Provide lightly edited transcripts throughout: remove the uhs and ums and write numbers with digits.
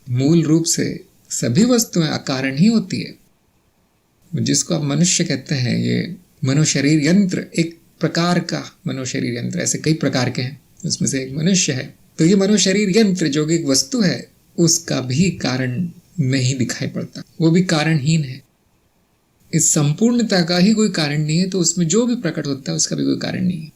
मूल रूप से सभी वस्तुएं अकारण ही होती है। जिसको आप मनुष्य कहते हैं, ये मनोशरीर यंत्र, एक प्रकार का मनोशरीर यंत्र, ऐसे कई प्रकार के हैं, उसमें से एक मनुष्य है। तो ये मनोशरीर यंत्र जो कि एक वस्तु है, उसका भी कारण नहीं दिखाई पड़ता, वो भी कारणहीन है। इस संपूर्णता का ही कोई कारण नहीं है, तो उसमें जो भी प्रकट होता है उसका भी कोई कारण नहीं है।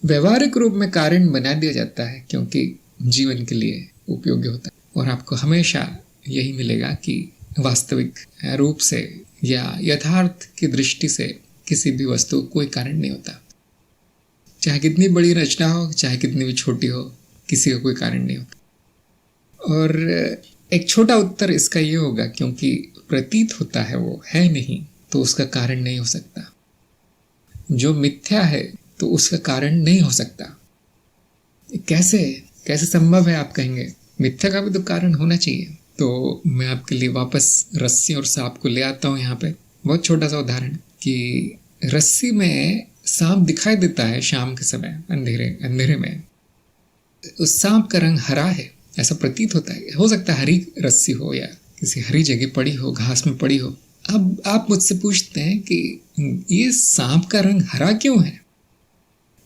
व्यवहारिक रूप में कारण बना दिया जाता है क्योंकि जीवन के लिए उपयोगी होता है, और आपको हमेशा यही मिलेगा कि वास्तविक रूप से या यथार्थ की दृष्टि से किसी भी वस्तु कोई कारण नहीं होता। चाहे कितनी बड़ी रचना हो, चाहे कितनी भी छोटी हो, किसी का कोई कारण नहीं होता। और एक छोटा उत्तर इसका ये होगा, क्योंकि प्रतीत होता है वो है नहीं, तो उसका कारण नहीं हो सकता। जो मिथ्या है तो उसका कारण नहीं हो सकता। कैसे कैसे संभव है आप कहेंगे? मिथ्या का भी तो कारण होना चाहिए। तो मैं आपके लिए वापस रस्सी और सांप को ले आता हूँ यहाँ पे। बहुत छोटा सा उदाहरण कि रस्सी में सांप दिखाई देता है शाम के समय, अंधेरे में। उस सांप का रंग हरा है, ऐसा प्रतीत होता है। हो सकता है हरी रस्सी हो या किसी हरी जगह पड़ी हो, घास में पड़ी हो। अब आप मुझसे पूछते हैं कि ये सांप का रंग हरा क्यों है?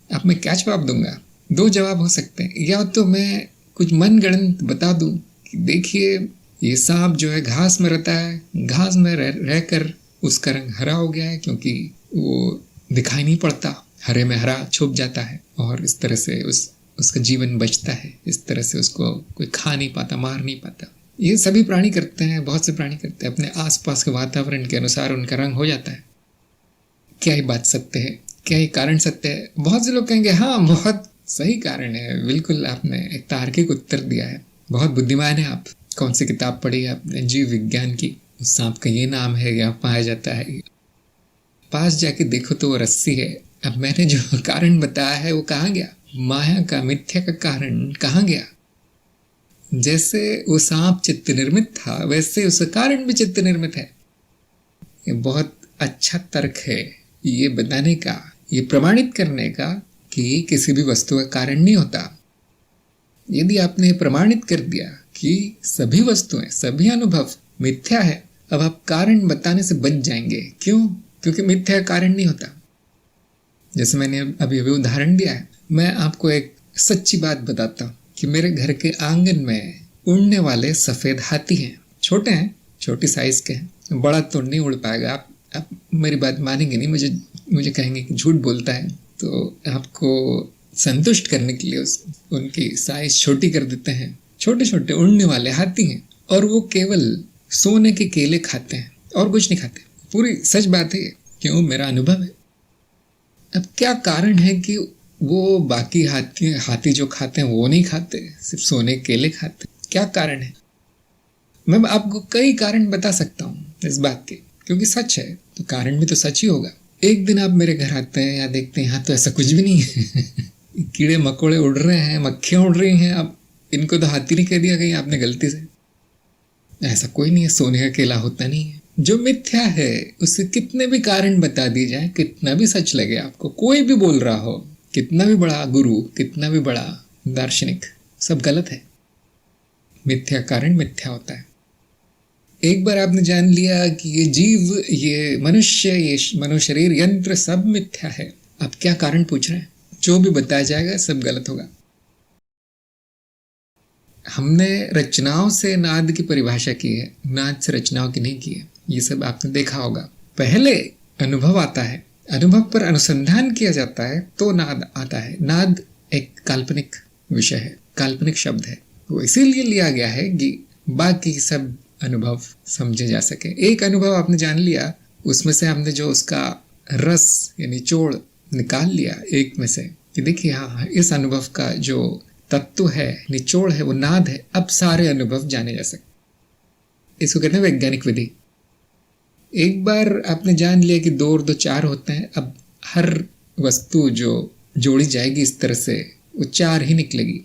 अब मैं क्या जवाब दूंगा? दो जवाब हो सकते हैं। या तो मैं कुछ मनगढ़ंत बता दूं कि देखिए ये सांप जो है घास में रहता है, घास में रहकर उसका रंग हरा हो गया है क्योंकि वो दिखाई नहीं पड़ता, हरे में हरा छुप जाता है, और इस तरह से उसका जीवन बचता है। इस तरह से उसको कोई खा नहीं पाता, मार नहीं पाता। ये सभी प्राणी करते हैं, बहुत से प्राणी करते हैं। अपने आसपास के वातावरण के अनुसार उनका रंग हो जाता है। क्या ये बात सत्य है? क्या ये कारण सत्य है? बहुत से लोग कहेंगे हाँ बहुत सही कारण है, बिल्कुल आपने एक तार्किक उत्तर दिया है, बहुत बुद्धिमान है आप। कौन सी किताब पढ़ी है आपने? जीव विज्ञान की। उस सांप का ये नाम है या पाया जाता है। पास जाके देखो तो वो रस्सी है। अब मैंने जो कारण बताया है वो कहाँ गया? माया का, मिथ्या का कारण कहाँ गया? जैसे वो सांप चित्त निर्मित था, वैसे उसका कारण भी चित्त निर्मित है। ये बहुत अच्छा तर्क है ये बताने का, ये प्रमाणित करने का कि किसी भी वस्तु का कारण नहीं होता। यदि आपने प्रमाणित कर दिया कि सभी वस्तुएं, सभी अनुभव मिथ्या है, अब आप कारण बताने से बच जाएंगे। क्यों? क्योंकि मिथ्या कारण नहीं होता। जैसे मैंने अभी उदाहरण दिया है। मैं आपको एक सच्ची बात बताता हूँ कि मेरे घर के आंगन में उड़ने वाले सफेद हाथी हैं। छोटे हैं, छोटी साइज के हैं, बड़ा तो नहीं उड़ पाएगा। आप मेरी बात मानेंगे नहीं, मुझे कहेंगे कि झूठ बोलता है। तो आपको संतुष्ट करने के लिए उनकी साइज छोटी कर देते हैं। छोटे छोटे उड़ने वाले हाथी हैं, और वो केवल सोने के केले खाते हैं और कुछ नहीं खाते। पूरी सच बात है, क्यों? मेरा अनुभव है। अब क्या कारण है कि वो बाकी हाथी जो खाते हैं वो नहीं खाते, सिर्फ सोने केले खाते? क्या कारण है? मैं आपको कई कारण बता सकता हूँ इस बात के, क्योंकि सच है तो कारण भी तो सच ही होगा। एक दिन आप मेरे घर आते हैं या देखते हैं यहाँ तो ऐसा कुछ भी नहीं है कीड़े मकोड़े उड़ रहे हैं, मक्खियाँ उड़ रही हैं। अब इनको तो हाथी नहीं कह दिया कहीं आपने गलती से? ऐसा कोई नहीं है, सोने का केला होता नहीं है। जो मिथ्या है उससे कितने भी कारण बता दिए जाए, कितना भी सच लगे आपको, कोई भी बोल रहा हो, कितना भी बड़ा गुरु, कितना भी बड़ा दार्शनिक, सब गलत है। मिथ्या कारण मिथ्या होता है। एक बार आपने जान लिया कि ये जीव, ये मनुष्य, ये मनोशरीर यंत्र सब मिथ्या है, अब क्या कारण पूछ रहे हैं? जो भी बताया जाएगा सब गलत होगा। हमने रचनाओं से नाद की परिभाषा की है, नाद से रचनाओं की नहीं की है। ये सब आपने देखा होगा। पहले अनुभव आता है, अनुभव पर अनुसंधान किया जाता है तो नाद आता है। नाद एक काल्पनिक विषय है, काल्पनिक शब्द है, वो इसीलिए लिया गया है कि बाकी सब अनुभव समझे जा सके। एक अनुभव आपने जान लिया, उसमें से हमने जो उसका रस या निचोड़ निकाल लिया एक में से कि देखिए हाँ, इस अनुभव का जो तत्व है, निचोड़ है, वो नाद है। अब सारे अनुभव जाने जा सकते। इसको कहते हैं वैज्ञानिक विधि। एक बार आपने जान लिया कि 2 और 2 4 होते हैं, अब हर वस्तु जो जोड़ी जाएगी इस तरह से वो 4 ही निकलेगी।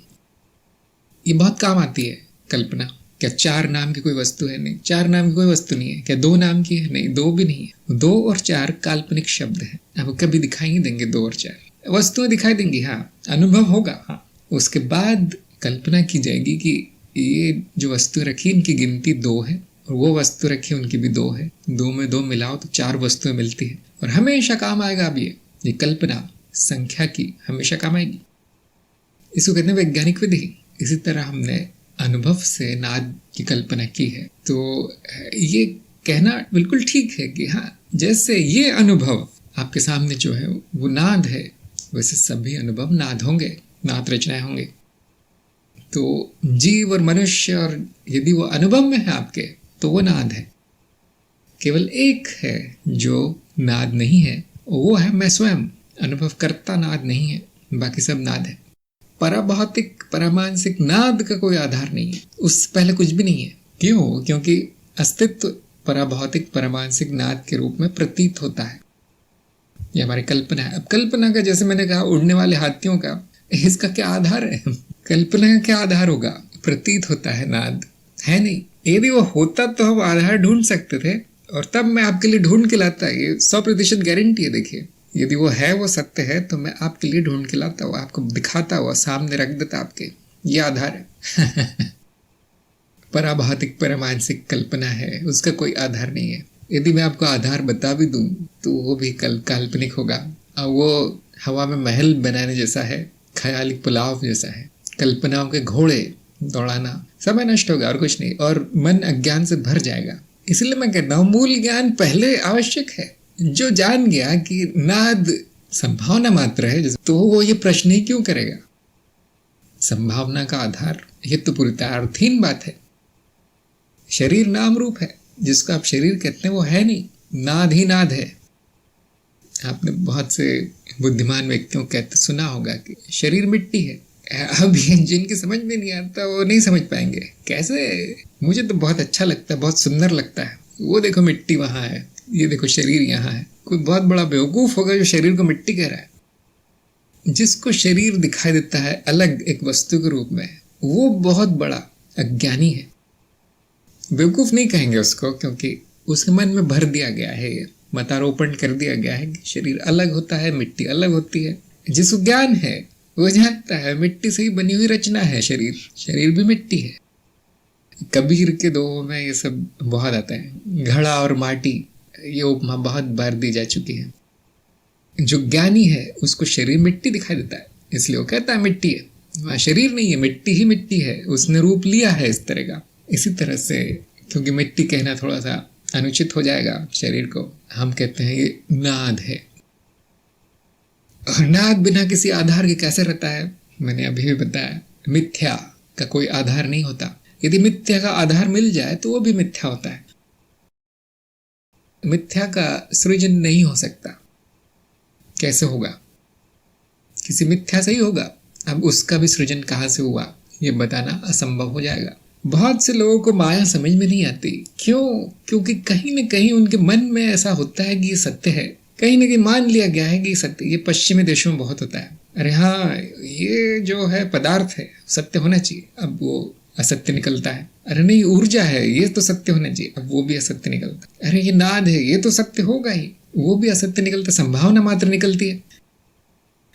ये बहुत काम आती है कल्पना। क्या 4 नाम की कोई वस्तु है? नहीं, 4 नाम की कोई वस्तु नहीं है। क्या 2 नाम की है? नहीं, 2 भी नहीं है। 2 और 4 काल्पनिक शब्द है। आपको कभी दिखाई नहीं देंगे 2 और 4 वस्तुएं दिखाई देंगी, हाँ, अनुभव होगा, हाँ। उसके बाद कल्पना की जाएगी कि ये जो वस्तु रखी इनकी गिनती 2 है, और वो वस्तु रखी उनकी भी 2 है, 2 में 2 मिलाओ तो 4 वस्तुएं मिलती है, और हमेशा काम आएगा। अब ये कल्पना संख्या की हमेशा काम आएगी। इसको कहते हैं वैज्ञानिक विधि। इसी तरह हमने अनुभव से नाद की कल्पना की है। तो ये कहना बिल्कुल ठीक है कि हाँ, जैसे ये अनुभव आपके सामने जो है वो नाद है, वैसे सभी अनुभव नाद होंगे, नाद रचनाएं होंगे। तो जीव और मनुष्य, और यदि वो अनुभव में है आपके, तो वो नाद है। केवल एक है जो नाद नहीं है, वो है मैं स्वयं। अनुभव करता नाद नहीं है, बाकी सब नाद है। पराभौतिक परमांसिक नाद का कोई आधार नहीं है, उससे पहले कुछ भी नहीं है। क्यों? क्योंकि अस्तित्व पराभौतिक परमांसिक नाद के रूप में प्रतीत होता है। ये हमारी कल्पना है। अब कल्पना का, जैसे मैंने कहा, उड़ने वाले हाथियों का, इसका क्या आधार है? कल्पना का क्या आधार होगा? प्रतीत होता है, नाद है नहीं। यदि वो होता तो हम आधार ढूंढ सकते थे, और तब मैं आपके लिए ढूंढ के लाता। ये 100% गारंटी है। देखिए, यदि वो है, वो सत्य है, तो मैं आपके लिए ढूंढ के लाता हुआ, आपको दिखाता हुआ, सामने रख देता आपके। ये आधार है। पराभौतिक परमांसिक कल्पना है, उसका कोई आधार नहीं है। यदि मैं आपको आधार बता भी दूं तो वो भी काल्पनिक होगा। वो हवा में महल बनाने जैसा है, ख्याली पुलाव जैसा है। कल्पनाओं के घोड़े दौड़ाना, समय नष्ट होगा और कुछ नहीं, और मन अज्ञान से भर जाएगा। इसलिए मैं कहता हूँ मूल ज्ञान पहले आवश्यक है। जो जान गया कि नाद संभावना मात्र है, तो वो ये प्रश्न ही क्यों करेगा? संभावना का आधार, ये तो पूरी अर्थहीन बात है। शरीर नाम रूप है, जिसको आप शरीर कहते हैं वो है नहीं, नाद ही नाद है। आपने बहुत से बुद्धिमान व्यक्तियों कहते सुना होगा कि शरीर मिट्टी है। अब जिनकी समझ में नहीं आता वो नहीं समझ पाएंगे। कैसे? मुझे तो बहुत अच्छा लगता है, बहुत सुंदर लगता है। वो देखो मिट्टी वहां है, ये देखो शरीर यहाँ है। कोई बहुत बड़ा बेवकूफ होगा जो शरीर को मिट्टी कह रहा है। जिसको शरीर दिखाई देता है अलग एक वस्तु के रूप में, वो बहुत बड़ा अज्ञानी है। बेवकूफ नहीं कहेंगे उसको, क्योंकि उसके मन में भर दिया गया है, मतारोपण कर दिया गया है कि शरीर अलग होता है, मिट्टी अलग होती है। जिसको ज्ञान है वो जानता है मिट्टी से ही बनी हुई रचना है शरीर, शरीर भी मिट्टी है। कबीर के दोहों में ये सब बहुत आता है। घड़ा और माटी, ये उपमा बहुत बार दी जा चुकी है। जो ज्ञानी है उसको शरीर मिट्टी दिखाई देता है, इसलिए वो कहता है मिट्टी है। वहाँ शरीर नहीं है, मिट्टी ही मिट्टी है, उसने रूप लिया है इस तरह का। इसी तरह से, क्योंकि मिट्टी कहना थोड़ा सा अनुचित हो जाएगा शरीर को, हम कहते हैं ये नाद है। और नाद बिना किसी आधार के कैसे रहता है? मैंने अभी भी बताया, मिथ्या का कोई आधार नहीं होता। यदि मिथ्या का आधार मिल जाए तो वो भी मिथ्या होता है। मिथ्या का सृजन नहीं हो सकता। कैसे होगा? किसी मिथ्या से ही होगा। अब उसका भी सृजन कहाँ से हुआ ये बताना असंभव हो जाएगा। बहुत से लोगों को माया समझ में नहीं आती। क्यों? क्योंकि कहीं न कहीं उनके मन में ऐसा होता है कि ये सत्य है, कहीं न कहीं मान लिया गया है कि सत्य। ये पश्चिमी देशों में बहुत होता है। अरे हाँ, ये जो है पदार्थ है सत्य होना चाहिए, अब वो असत्य निकलता है। अरे नहीं, ऊर्जा है, ये तो सत्य होना चाहिए, अब वो भी असत्य निकलता। अरे ये नाद है, ये तो सत्य होगा ही, वो भी असत्य निकलता, संभावना मात्र निकलती है।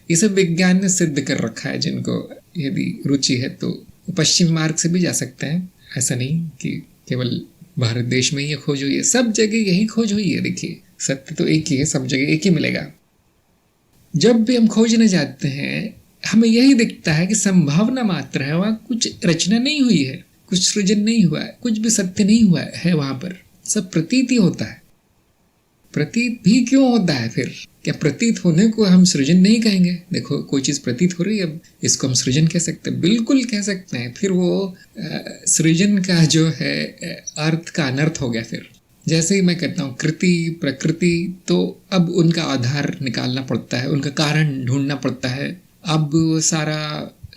ये सब विज्ञान ने सिद्ध कर रखा है। जिनको यदि रुचि है तो पश्चिम मार्ग से भी जा सकते हैं। ऐसा नहीं कि केवल भारत देश में ही खोज हुई है, सब जगह यही खोज हुई है। देखिए, सत्य तो एक ही है, सब जगह एक ही मिलेगा। जब भी हम खोजने जाते हैं हमें यही दिखता है कि संभावना मात्र है, वहां कुछ रचना नहीं हुई है, कुछ सृजन नहीं हुआ है, कुछ भी सत्य नहीं हुआ है। वहां पर सब प्रतीत ही होता है। प्रतीत भी क्यों होता है फिर? क्या प्रतीत होने को हम सृजन नहीं कहेंगे? देखो, कोई चीज प्रतीत हो रही है, अब इसको हम सृजन कह सकते हैं, बिल्कुल कह सकते हैं। फिर वो सृजन का जो है अर्थ का अनर्थ हो गया। फिर जैसे ही मैं कहता हूँ कृति प्रकृति, तो अब उनका आधार निकालना पड़ता है, उनका कारण ढूंढना पड़ता है। अब सारा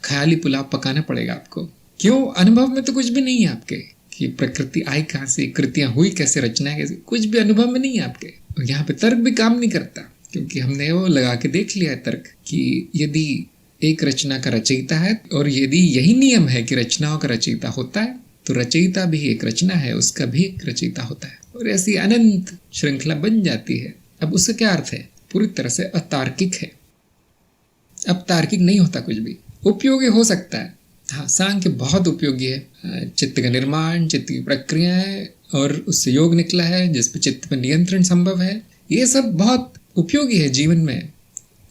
ख्याली पुलाव पकाना पड़ेगा आपको। क्यों? अनुभव में तो कुछ भी नहीं है आपके कि प्रकृति आई कहाँ से, कृतियां हुई कैसे, रचना कैसे, कुछ भी अनुभव में नहीं है आपके। यहाँ पे तर्क भी काम नहीं करता, क्योंकि हमने वो लगा के देख लिया है तर्क कि यदि एक रचना का रचयिता है और यदि यही नियम है कि रचनाओं का रचयिता होता है, तो रचयिता भी एक रचना है, उसका भी एक रचयिता होता है, और ऐसी अनंत श्रृंखला बन जाती है। अब उसका क्या अर्थ है? पूरी तरह से अतार्किक है। अब तार्किक नहीं होता कुछ भी। उपयोगी हो सकता है, हाँ, सांख्य बहुत उपयोगी है। चित्त का निर्माण, चित्त की प्रक्रियाएं, और उससे योग निकला है जिस पर चित्त पर नियंत्रण संभव है। ये सब बहुत उपयोगी है जीवन में,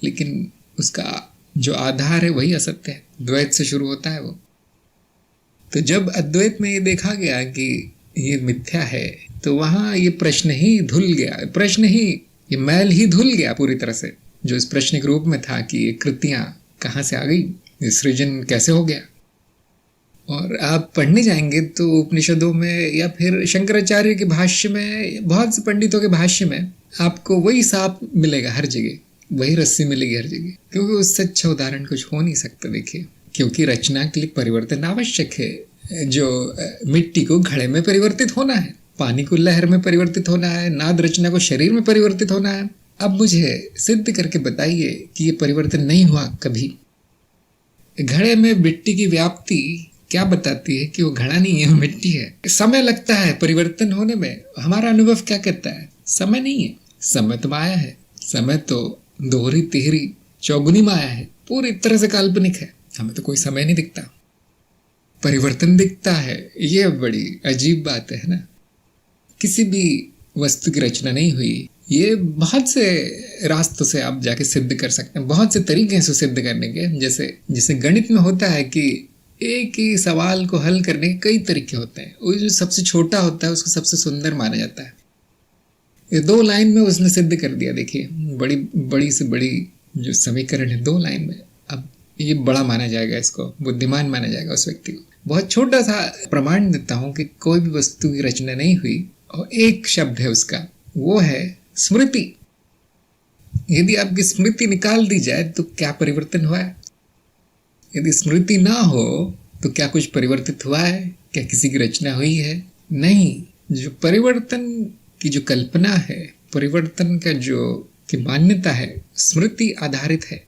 लेकिन उसका जो आधार है वही असत्य है, द्वैत से शुरू होता है वो। तो जब अद्वैत में ये देखा गया कि ये मिथ्या है, तो वहां ये प्रश्न ही धुल गया, ये मैल ही धुल गया पूरी तरह से, जो इस प्रश्न के रूप में था कि ये कृतियां कहाँ से आ गई, ये सृजन कैसे हो गया। और आप पढ़ने जाएंगे तो उपनिषदों में या फिर शंकराचार्य के भाष्य में, बहुत से पंडितों के भाष्य में आपको वही सांप मिलेगा हर जगह, वही रस्सी मिलेगी हर जगह, क्योंकि उससे अच्छा उदाहरण कुछ हो नहीं सकता। देखिए, क्योंकि रचना के लिए परिवर्तन आवश्यक है। जो मिट्टी को घड़े में परिवर्तित होना है, पानी को लहर में परिवर्तित होना है, नाद रचना को शरीर में परिवर्तित होना है। अब मुझे सिद्ध करके बताइए कि ये परिवर्तन नहीं हुआ कभी। घड़े में मिट्टी की व्याप्ति क्या बताती है कि वो घड़ा नहीं है, वो मिट्टी है। समय लगता है परिवर्तन होने में। हमारा अनुभव क्या कहता है? समय नहीं है, समय तो माया है। समय तो दोहरी तिहरी चौगुनी माया है, पूरी तरह से काल्पनिक है। हमें तो कोई समय नहीं दिखता, परिवर्तन दिखता है। ये बड़ी अजीब बात है ना। किसी भी वस्तु की रचना नहीं हुई, ये बहुत से रास्तों से आप जाके सिद्ध कर सकते हैं, बहुत से तरीके हैं इसे सिद्ध करने के। जैसे गणित में होता है कि एक ही सवाल को हल करने के कई तरीके होते हैं। वो जो सबसे छोटा होता है उसको सबसे सुंदर माना जाता है। ये 2 लाइन में उसने सिद्ध कर दिया। देखिए, बड़ी से बड़ी जो समीकरण है 2 लाइन में, अब ये बड़ा माना जाएगा, इसको बुद्धिमान माना जाएगा उस व्यक्ति को। बहुत छोटा सा प्रमाण देता हूं कि कोई भी वस्तु की रचना नहीं हुई, और एक शब्द है उसका, वो है स्मृति। यदि आपकी स्मृति निकाल दी जाए तो क्या परिवर्तन हुआ है? यदि स्मृति ना हो तो क्या कुछ परिवर्तित हुआ है? क्या किसी की रचना हुई है? नहीं। जो परिवर्तन की जो कल्पना है, परिवर्तन का जो की मान्यता है, स्मृति आधारित है।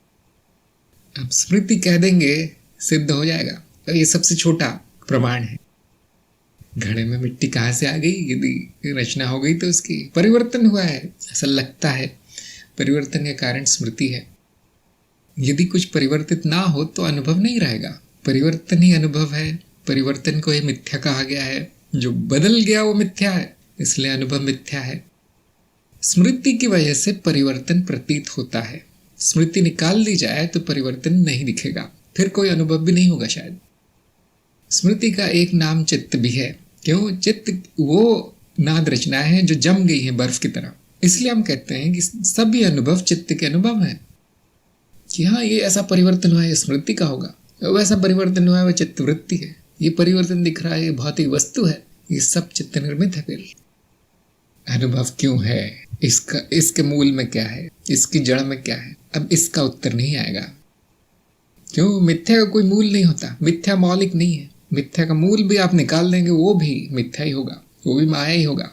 आप स्मृति कह देंगे, सिद्ध हो जाएगा। तो ये सबसे छोटा प्रमाण है। घड़े में मिट्टी कहाँ से आ गई? यदि रचना हो गई तो उसकी परिवर्तन हुआ है, ऐसा लगता है। परिवर्तन के कारण स्मृति है। यदि कुछ परिवर्तित ना हो तो अनुभव नहीं रहेगा। परिवर्तन ही अनुभव है। परिवर्तन को ही मिथ्या कहा गया है। जो बदल गया वो मिथ्या है, इसलिए अनुभव मिथ्या है। स्मृति की वजह से परिवर्तन प्रतीत होता है। स्मृति निकाल दी जाए तो परिवर्तन नहीं दिखेगा, फिर कोई अनुभव भी नहीं होगा शायद। स्मृति का एक नाम चित्त भी है। क्यों? चित्त वो नाद रचनाएं हैं जो जम गई हैं बर्फ की तरह। इसलिए हम कहते हैं कि सभी अनुभव चित्त के अनुभव हैं, कि हाँ, ये ऐसा परिवर्तन हुआ है, ये स्मृति का होगा। वैसा परिवर्तन हुआ है, वह चित्त वृत्ति है। ये परिवर्तन दिख रहा है, ये भौतिक वस्तु है, ये सब चित्त निर्मित है। फिर अनुभव क्यों है? इसके मूल में क्या है? इसकी जड़ में क्या है? अब इसका उत्तर नहीं आएगा। क्यों? मिथ्या का कोई मूल नहीं होता। मिथ्या मौलिक नहीं है। मिथ्या का मूल भी आप निकाल देंगे, वो भी मिथ्या ही होगा, वो भी माया ही होगा।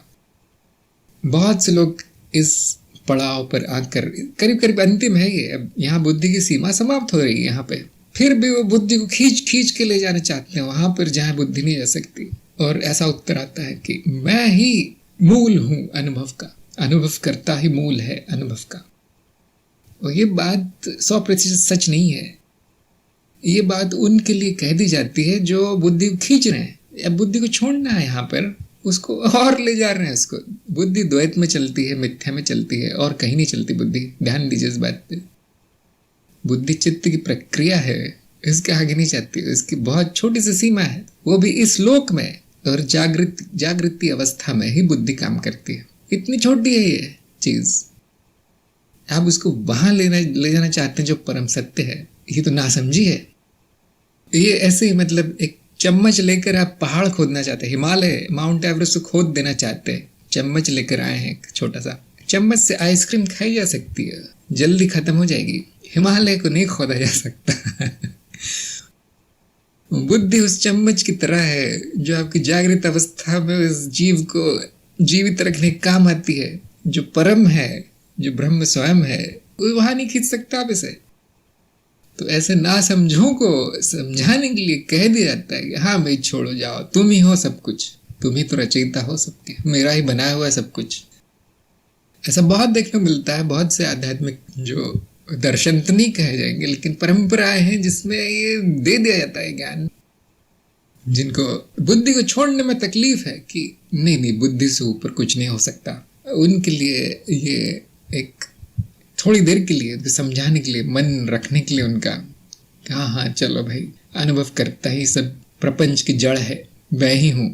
बहुत से लोग इस पड़ाव पर आकर, करीब करीब अंतिम है ये, अब यहाँ बुद्धि की सीमा समाप्त हो रही है यहाँ पे, फिर भी वो बुद्धि को खींच खींच के ले जाना चाहते हैं वहां पर जहाँ बुद्धि नहीं जा सकती। और ऐसा उत्तर आता है कि मैं ही मूल हूं अनुभव का, अनुभव करता ही मूल है अनुभव का। और ये बात 100% सच नहीं है। ये बात उनके लिए कह दी जाती है जो बुद्धि को खींच रहे हैं, या बुद्धि को छोड़ना है यहाँ पर, उसको और ले जा रहे हैं उसको। बुद्धि द्वैत में चलती है, मिथ्या में चलती है, और कहीं नहीं चलती बुद्धि। ध्यान दीजिए इस बात पे। बुद्धि चित्त की प्रक्रिया है, इसके आगे नहीं जाती। इसकी बहुत छोटी सी सीमा है, वो भी इस लोक में। और जागृति अवस्था में ही बुद्धि काम करती है। इतनी छोटी है ये चीज, आप उसको वहां ले जाना चाहते हैं जो परम सत्य है। ये तो नासमझी है। ये ऐसे ही, मतलब एक चम्मच लेकर आप पहाड़ खोदना चाहते हैं, हिमालय माउंट एवरेस्ट को खोद देना चाहते हैं। चम्मच लेकर आए हैं एक छोटा सा। चम्मच से आइसक्रीम खाई जा सकती है, जल्दी खत्म हो जाएगी। हिमालय को नहीं खोदा जा सकता। बुद्धि उस चम्मच की तरह है जो आपकी जागृत अवस्था में उस जीव को जीवित रखने के काम आती है। जो परम है, जो ब्रह्म स्वयं है, कोई वहां नहीं खींच सकता आप इसे। तो ऐसे ना समझों को समझाने के लिए कह दिया जाता है कि हाँ भाई छोड़ो, जाओ, तुम ही हो सब कुछ, तुम ही तो रचयिता हो सबके, मेरा ही बनाया हुआ है सब कुछ। ऐसा बहुत देखने को मिलता है। बहुत से आध्यात्मिक जो दर्शन तो नहीं कहे जाएंगे, लेकिन परंपराएं हैं जिसमें ये दे दिया जाता है ज्ञान। जिनको बुद्धि को छोड़ने में तकलीफ है कि नहीं नहीं बुद्धि से ऊपर कुछ नहीं हो सकता, उनके लिए ये एक थोड़ी देर के लिए समझाने के लिए, मन रखने के लिए उनका, हाँ हाँ चलो भाई, अनुभव करता ही सब प्रपंच की जड़ है, मैं ही हूँ।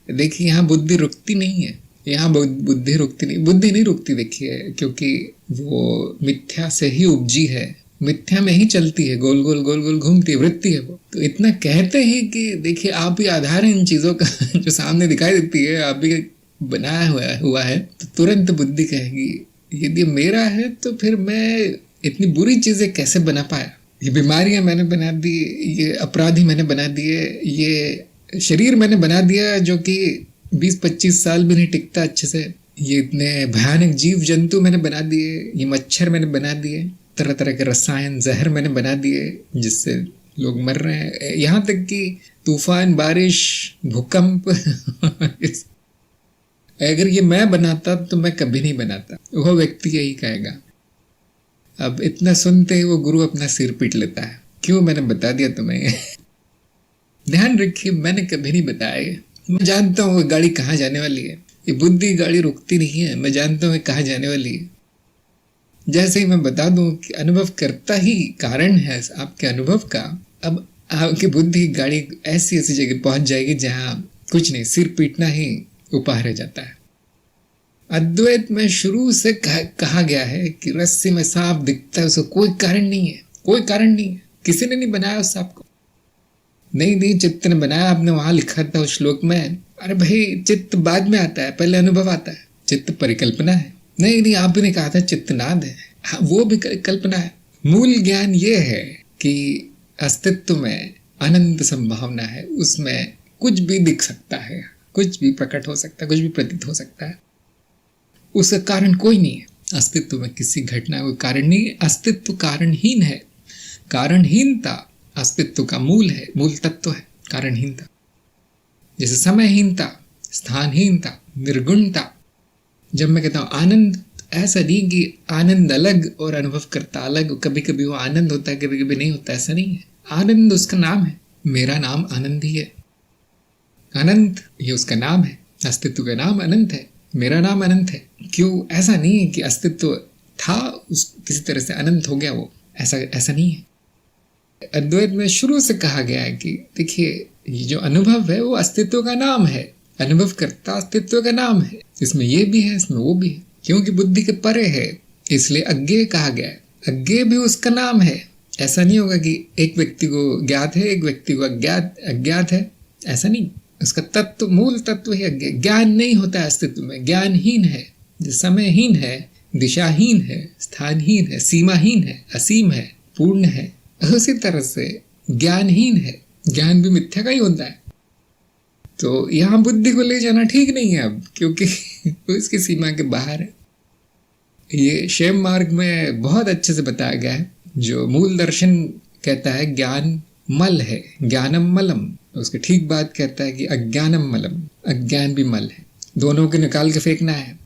देखिए यहाँ बुद्धि रुकती नहीं है, यहाँ बुद्धि रुकती नहीं, बुद्धि नहीं रुकती। देखिए क्योंकि वो मिथ्या से ही उपजी है, मिथ्या में ही चलती है, गोल गोल गोल गोल घूमती है, वृत्ति है वो। तो इतना कहते ही कि देखिए आप ही आधार है इन चीजों का जो सामने दिखाई देती है, आप भी बनाया हुआ है, तो तुरंत बुद्धि कहेगी यदि मेरा है तो फिर मैं इतनी बुरी चीजें कैसे बना पाया, ये बीमारियां मैंने बना दी, ये अपराधी मैंने बना दिए, ये शरीर मैंने बना दिया जो कि 20-25 साल भी नहीं टिकता अच्छे से, ये इतने भयानक जीव जंतु मैंने बना दिए, ये मच्छर मैंने बना दिए, तरह तरह के रसायन जहर मैंने बना दिए जिससे लोग मर रहे हैं, यहाँ तक कि तूफान, बारिश, भूकंप अगर ये मैं बनाता तो मैं कभी नहीं बनाता, वो व्यक्ति यही कहेगा। अब इतना सुनते ही वो गुरु अपना सिर पीट लेता है, क्यों मैंने बता दिया तुम्हें ध्यान रखिए मैंने कभी नहीं बताया, मैं जानता हूँ वो गाड़ी कहाँ जाने वाली है, ये बुद्धि गाड़ी रुकती नहीं है, मैं जानता हूँ कहाँ जाने वाली है। जैसे ही मैं बता दूं कि अनुभव करता ही कारण है आपके अनुभव का, अब आपकी बुद्धि गाड़ी ऐसी ऐसी जगह पहुंच जाएगी जहां कुछ नहीं, सिर पीटना ही उपाय रह जाता है। अद्वैत में शुरू से कहा गया है कि रस्सी में सांप दिखता है, उसको कोई कारण नहीं है, कोई कारण नहीं है, किसी ने नहीं बनाया उस सांप को, नहीं चित्त ने बनाया, आपने वहां लिखा था उस श्लोक में। अरे भाई चित्त बाद में आता है, पहले अनुभव आता है, चित्त परिकल्पना है। नहीं आपने ने कहा था चित्तनाद है, हाँ वो भी कल्पना है। मूल ज्ञान ये है कि अस्तित्व में अनंत संभावना है, उसमें कुछ भी दिख सकता है, कुछ भी प्रकट हो सकता है, कुछ भी प्रतीत हो सकता है, उसका कारण कोई नहीं है। अस्तित्व में किसी घटना कोई कारण नहीं है, अस्तित्व कारणहीन है। कारणहीनता अस्तित्व का मूल है, मूल तत्व है कारणहीनता। जैसे समयहीनता, स्थानहीनता, निर्गुणता। जब मैं कहता हूँ आनंद, ऐसा नहीं कि आनंद अलग और अनुभव करता अलग, कभी कभी वो आनंद होता है कभी कभी नहीं होता, ऐसा नहीं है। आनंद उसका नाम है, मेरा नाम आनंद ही है, अनंत ये उसका नाम है, अस्तित्व का नाम अनंत है, मेरा नाम अनंत है। क्यों? ऐसा नहीं है कि अस्तित्व था उस किसी तरह से अनंत हो गया वो, ऐसा नहीं है। अद्वैत में शुरू से कहा गया है कि देखिए ये जो अनुभव है वो अस्तित्व का नाम है, अनुभव करता अस्तित्व का नाम है, इसमें ये भी है इसमें वो भी है। क्योंकि बुद्धि के परे है इसलिए अज्ञेय कहा गया है, अज्ञेय भी उसका नाम है। ऐसा नहीं होगा कि एक व्यक्ति को ज्ञात है एक व्यक्ति को अज्ञात है, ऐसा नहीं। उसका तत्व, मूल तत्व ही अज्ञेय। ज्ञान नहीं होता है अस्तित्व में, ज्ञानहीन है, समयहीन है, दिशाहीन है, स्थानहीन है, सीमाहीन है, असीम है, पूर्ण है। उसी तरह से ज्ञानहीन है, ज्ञान भी मिथ्या का ही होता है। तो यहाँ बुद्धि को ले जाना ठीक नहीं है अब, क्योंकि उसकी सीमा के बाहर है। ये क्षेम मार्ग में बहुत अच्छे से बताया गया है। जो मूल दर्शन कहता है ज्ञान मल है, ज्ञानम मलम, उसके ठीक बात कहता है कि अज्ञानम मलम, अज्ञान भी मल है, दोनों को निकाल के फेंकना है।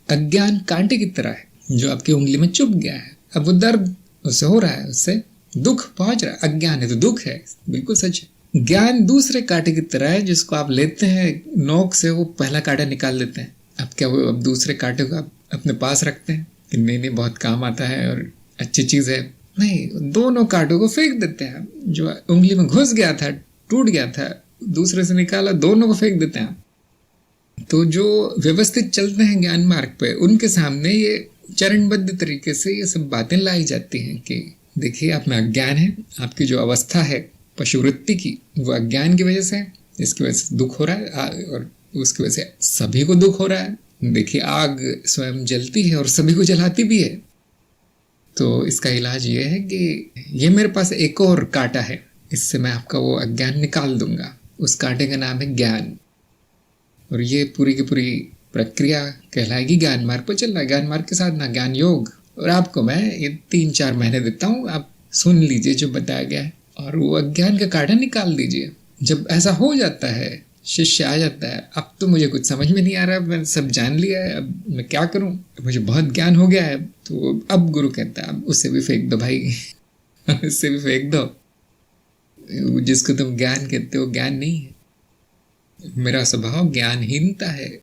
अज्ञान कांटे की तरह है जो आपकी उंगली में चुभ गया है, अब वो दर्द उससे हो रहा है, उससे दुख पहुंच रहा है। अज्ञान है तो दुख है, बिल्कुल सच है। ज्ञान दूसरे कांटे की तरह है जिसको आप लेते हैं नोक से, वो पहला कांटा निकाल देते हैं। अब क्या वो अब दूसरे कांटे को आप अपने पास रखते हैं कि नहीं बहुत काम आता है और अच्छी चीज है? नहीं, दोनों कांटों को फेंक देते हैं। जो उंगली में घुस गया था, टूट गया था, दूसरे से निकाला, दोनों को फेंक देते हैं। तो जो व्यवस्थित चलते हैं ज्ञान मार्ग पे, उनके सामने ये चरणबद्ध तरीके से ये सब बातें लाई जाती हैं कि देखिए आप में अज्ञान है, आपकी जो अवस्था है पशुवृत्ति की, वो अज्ञान की वजह से है, इसकी वजह से दुख हो रहा है और उसकी वजह से सभी को दुख हो रहा है। देखिए आग स्वयं जलती है और सभी को जलाती भी है। तो इसका इलाज ये है कि ये मेरे पास एक और कांटा है, इससे मैं आपका वो अज्ञान निकाल दूंगा। उस कांटे का नाम है ज्ञान। और ये पूरी की पूरी प्रक्रिया कहलाएगी ज्ञान मार्ग पर चलना, ज्ञान मार्ग के साधना, ज्ञान योग। और आपको मैं ये 3-4 महीने देता हूँ, आप सुन लीजिए जो बताया गया है और वो अज्ञान का कांटा निकाल दीजिए। जब ऐसा हो जाता है, शिष्य आ जाता है, अब तो मुझे कुछ समझ में नहीं आ रहा, मैंने सब जान लिया है, अब मैं क्या करूं, मुझे बहुत ज्ञान हो गया है। तो अब गुरु कहता है अब उसे भी फेंक दो भाई इससे भी फेंक दो। जिसको तुम ज्ञान कहते हो ज्ञान नहीं है। मेरा स्वभाव ज्ञानहीनता है।